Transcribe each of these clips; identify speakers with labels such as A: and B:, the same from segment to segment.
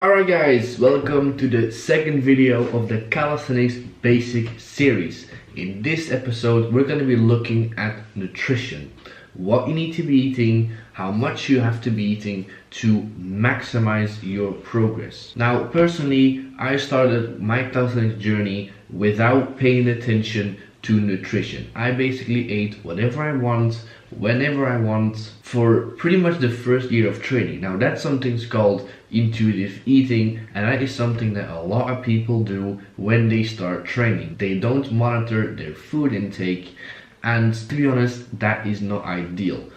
A: Alright guys, welcome to the second video of the Calisthenics Basic series. In this episode we're going to be looking at nutrition. What you need to be eating, how much you have to be eating to maximize your progress. Now personally, I started my calisthenics journey without paying attention to nutrition. I basically ate whatever I want, whenever I want, for pretty much the first year of training. Now that's something called intuitive eating, and that is something that a lot of people do when they start training. They don't monitor their food intake, and to be honest, that is not ideal.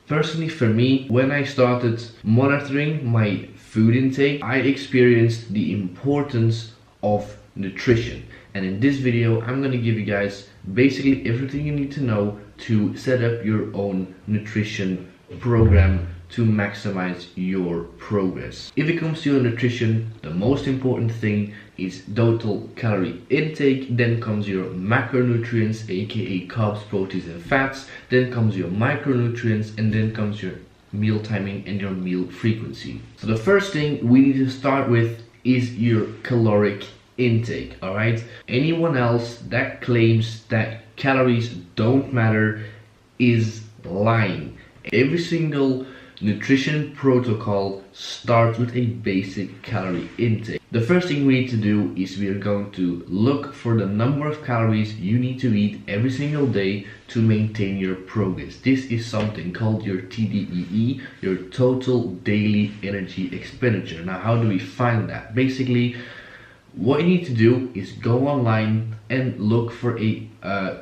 A: Personally, for me, when I started monitoring my food intake, I experienced the importance of nutrition. And in this video, I'm going to give you guys basically everything you need to know to set up your own nutrition program to maximize your progress. If it comes to your nutrition, the most important thing is total calorie intake, then comes your macronutrients, aka carbs, proteins and fats, then comes your micronutrients, and then comes your meal timing and your meal frequency. So the first thing we need to start with is your caloric intake. Alright, anyone else that claims that calories don't matter is lying. Every single nutrition protocol starts with a basic calorie intake. The first thing we need to do is we are going to look for the number of calories you need to eat every single day to maintain your progress. This is something called your TDEE, your total daily energy expenditure. Now how do we find that? Basically, what you need to do is go online and look for a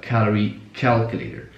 A: calorie calculator.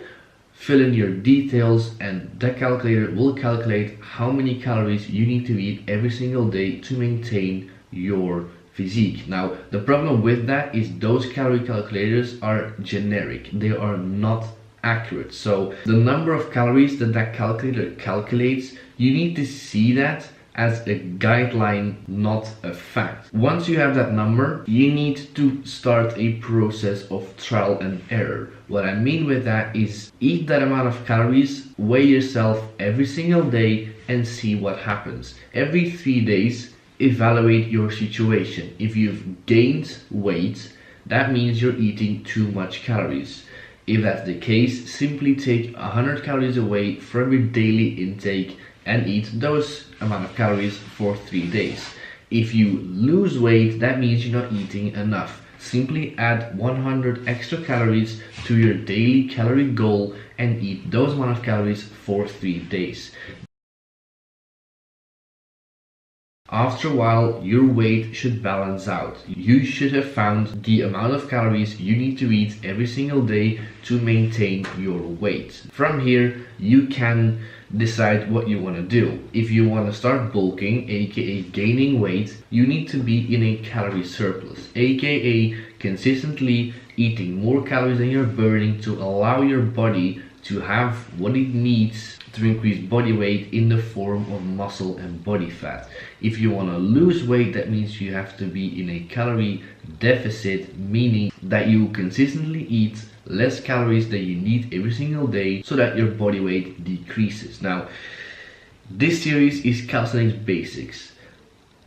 A: Fill in your details and that calculator will calculate how many calories you need to eat every single day to maintain your physique. Now the problem with that is those calorie calculators are generic. They are not accurate. So the number of calories that calculator calculates, you need to see that as a guideline, not a fact. Once you have that number, you need to start a process of trial and error. What I mean with that is eat that amount of calories, weigh yourself every single day and see what happens. Every 3 days, evaluate your situation. If you've gained weight, that means you're eating too much calories. If that's the case, simply take 100 calories away from your daily intake and eat those amount of calories for 3 days. If you lose weight, that means you're not eating enough. Simply add 100 extra calories to your daily calorie goal and eat those amount of calories for 3 days. After a while, your weight should balance out. You should have found the amount of calories you need to eat every single day to maintain your weight. From here, you can decide what you want to do. If you want to start bulking, aka gaining weight, you need to be in a calorie surplus, aka consistently eating more calories than you're burning to allow your body to have what it needs to increase body weight in the form of muscle and body fat. If you want to lose weight, that means you have to be in a calorie deficit, meaning that you consistently eat less calories than you need every single day so that your body weight decreases. Now, this series is Calisthenics Basics,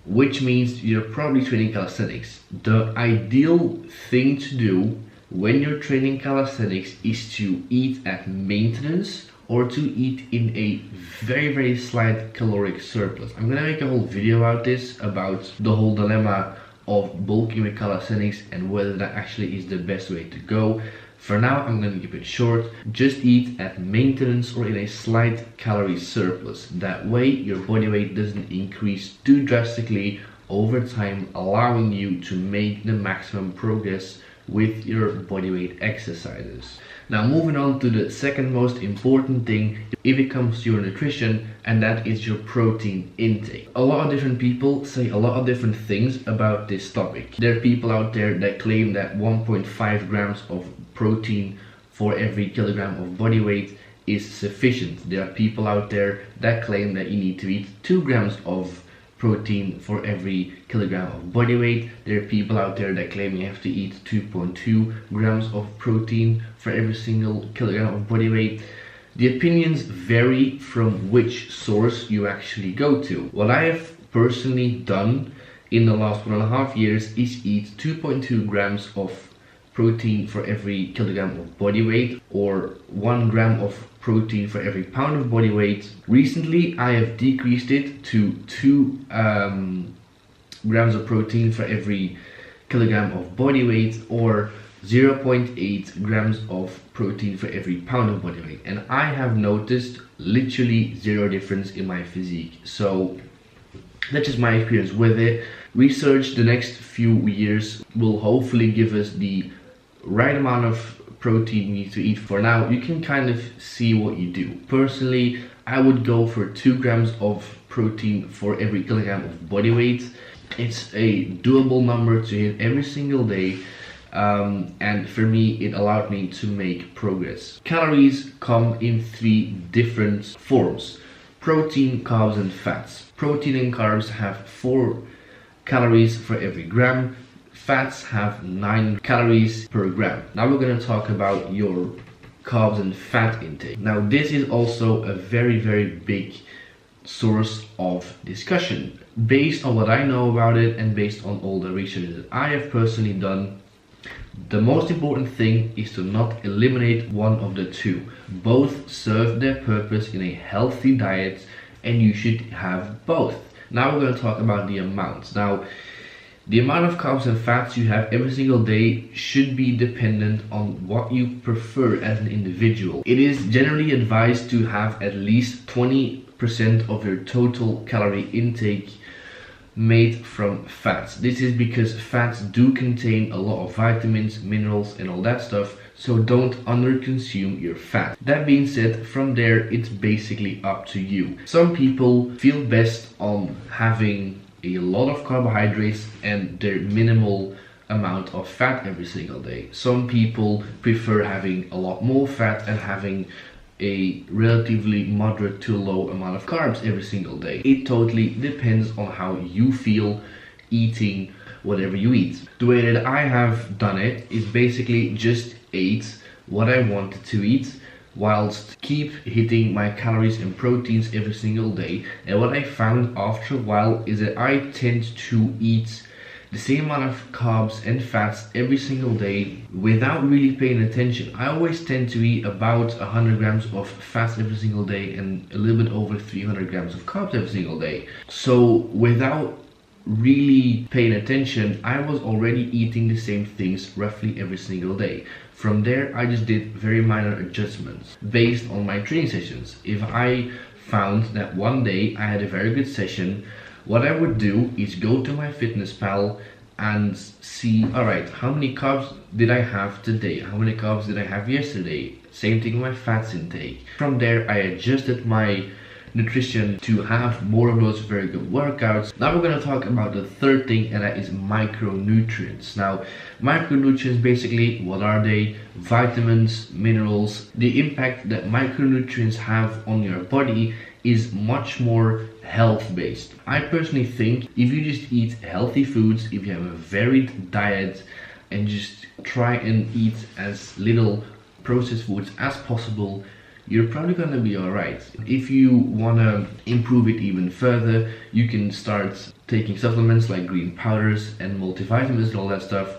A: which means you're probably training calisthenics. The ideal thing to do when you're training calisthenics is to eat at maintenance or to eat in a very slight caloric surplus. I'm gonna make a whole video about this, about the whole dilemma of bulking with calisthenics and whether that actually is the best way to go. For now, I'm going to keep it short. Just eat at maintenance or in a slight calorie surplus. That way, your body weight doesn't increase too drastically over time, allowing you to make the maximum progress with your body weight exercises. Now, moving on to the second most important thing if it comes to your nutrition, and that is your protein intake. A lot of different people say a lot of different things about this topic. There are people out there that claim that 1.5 grams of protein for every kilogram of body weight is sufficient. There are people out there that claim that you need to eat 2 grams of protein for every kilogram of body weight. There are people out there that claim you have to eat 2.2 grams of protein for every single kilogram of body weight. The opinions vary from which source you actually go to. What I have personally done in the last 1.5 years is eat 2.2 grams of protein for every kilogram of body weight, or 1 gram of protein for every pound of body weight. Recently I have decreased it to 2 grams of protein for every kilogram of body weight, or 0.8 grams of protein for every pound of body weight, and I have noticed literally zero difference in my physique. So that's just my experience with it. Research the next few years will hopefully give us the right amount of protein you need to eat. For now, you can kind of see what you do. Personally, I would go for 2 grams of protein for every kilogram of body weight. It's a doable number to hit every single day, and for me it allowed me to make progress. Calories come in 3 different forms: protein, carbs and fats. Protein and carbs have 4 calories for every gram. Fats have 9 calories per gram. Now we're going to talk about your carbs and fat intake. Now this is also a very big source of discussion. Based on what I know about it and based on all the research that I have personally done, the most important thing is to not eliminate one of the two. Both serve their purpose in a healthy diet, and you should have both. Now we're going to talk about the amounts. Now, the amount of carbs and fats you have every single day should be dependent on what you prefer as an individual. It is generally advised to have at least 20% of your total calorie intake made from fats. This is because fats do contain a lot of vitamins, minerals and all that stuff, so don't underconsume your fat. That being said, from there it's basically up to you. Some people feel best on having a lot of carbohydrates and their minimal amount of fat every single day. Some people prefer having a lot more fat and having a relatively moderate to low amount of carbs every single day. It totally depends on how you feel eating whatever you eat. The way that I have done it is basically just ate what I wanted to eat, whilst keep hitting my calories and proteins every single day. And what I found after a while is that I tend to eat the same amount of carbs and fats every single day without really paying attention. I always tend to eat about 100 grams of fats every single day and a little bit over 300 grams of carbs every single day. So without really paying attention, I was already eating the same things roughly every single day. From there, I just did very minor adjustments based on my training sessions. If I found that one day I had a very good session, what I would do is go to my fitness pal and see, alright, how many carbs did I have today? How many carbs did I have yesterday? Same thing with my fats intake. From there, I adjusted my nutrition to have more of those very good workouts. Now we're going to talk about the third thing, and that is micronutrients. Now, micronutrients, basically, what are they? Vitamins, minerals. The impact that micronutrients have on your body is much more health-based. I personally think if you just eat healthy foods, if you have a varied diet and just try and eat as little processed foods as possible, you're probably gonna be alright. If you wanna improve it even further, you can start taking supplements like green powders and multivitamins and all that stuff.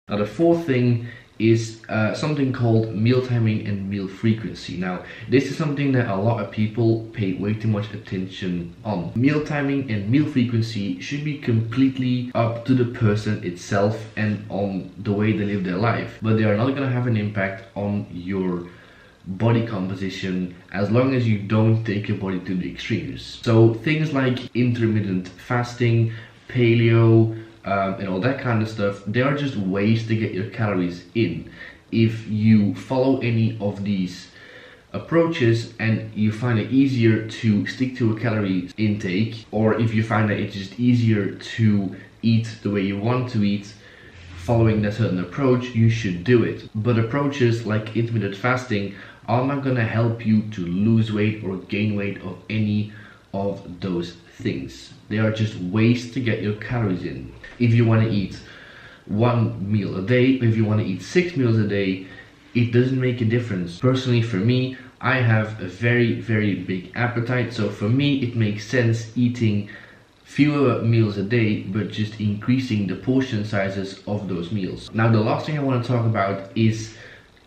A: Now the fourth thing is something called meal timing and meal frequency. Now this is something that a lot of people pay way too much attention on. Meal timing and meal frequency should be completely up to the person itself and on the way they live their life, but they are not going to have an impact on your body composition as long as you don't take your body to the extremes. So things like intermittent fasting, paleo, and all that kind of stuff, they are just ways to get your calories in. If you follow any of these approaches and you find it easier to stick to a calorie intake, or if you find that it's just easier to eat the way you want to eat following that certain approach, you should do it. But approaches like intermittent fasting are not going to help you to lose weight or gain weight of any of those things. They are just ways to get your calories in. If you want to eat 1 meal a day, if you want to eat 6 meals a day, it doesn't make a difference. Personally, for me, I have a very big appetite, so for me it makes sense eating fewer meals a day, but just increasing the portion sizes of those meals. Now the last thing I want to talk about is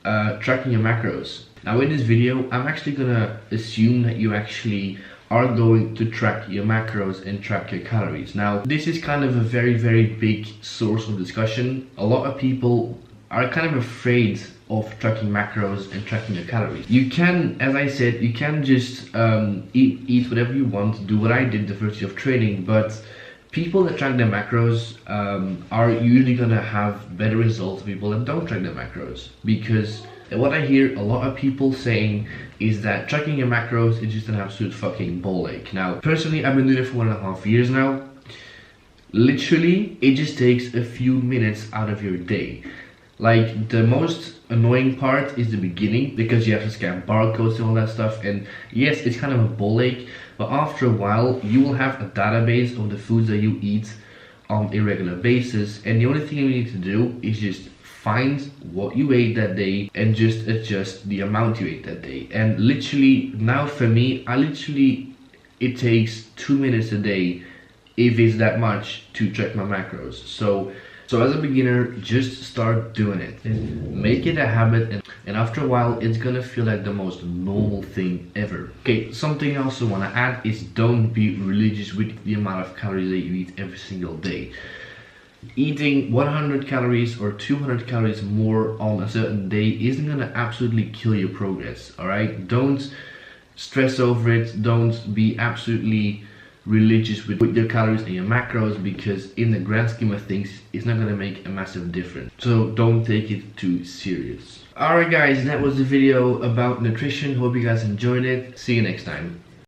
A: tracking your macros. Now in this video, I'm actually gonna assume that you actually are going to track your macros and track your calories. Now this is kind of a very big source of discussion. A lot of people are kind of afraid of tracking macros and tracking your calories. You can, as I said, you can just eat whatever you want, do what I did the first year of training, but people that track their macros are usually gonna have better results than people that don't track their macros. Because what I hear a lot of people saying is that tracking your macros is just an absolute fucking ball ache. Now, personally, I've been doing it for 1.5 years now. Literally, it just takes a few minutes out of your day. Like, the most annoying part is the beginning, because you have to scan barcodes and all that stuff, and yes, it's kind of a ball ache, but after a while you will have a database of the foods that you eat on a regular basis, and the only thing you need to do is just find what you ate that day and just adjust the amount you ate that day. And literally, now for me, it takes 2 minutes a day, if it's that much, to track my macros. So as a beginner, just start doing it. Make it a habit, and after a while, it's gonna feel like the most normal thing ever. Okay, something I also wanna add is don't be religious with the amount of calories that you eat every single day. Eating 100 calories or 200 calories more on a certain day isn't gonna absolutely kill your progress, alright? Don't stress over it, don't be absolutely religious with your calories and your macros, because in the grand scheme of things it's not going to make a massive difference. So don't take it too serious. Alright guys, that was the video about nutrition. Hope you guys enjoyed it. See you next time.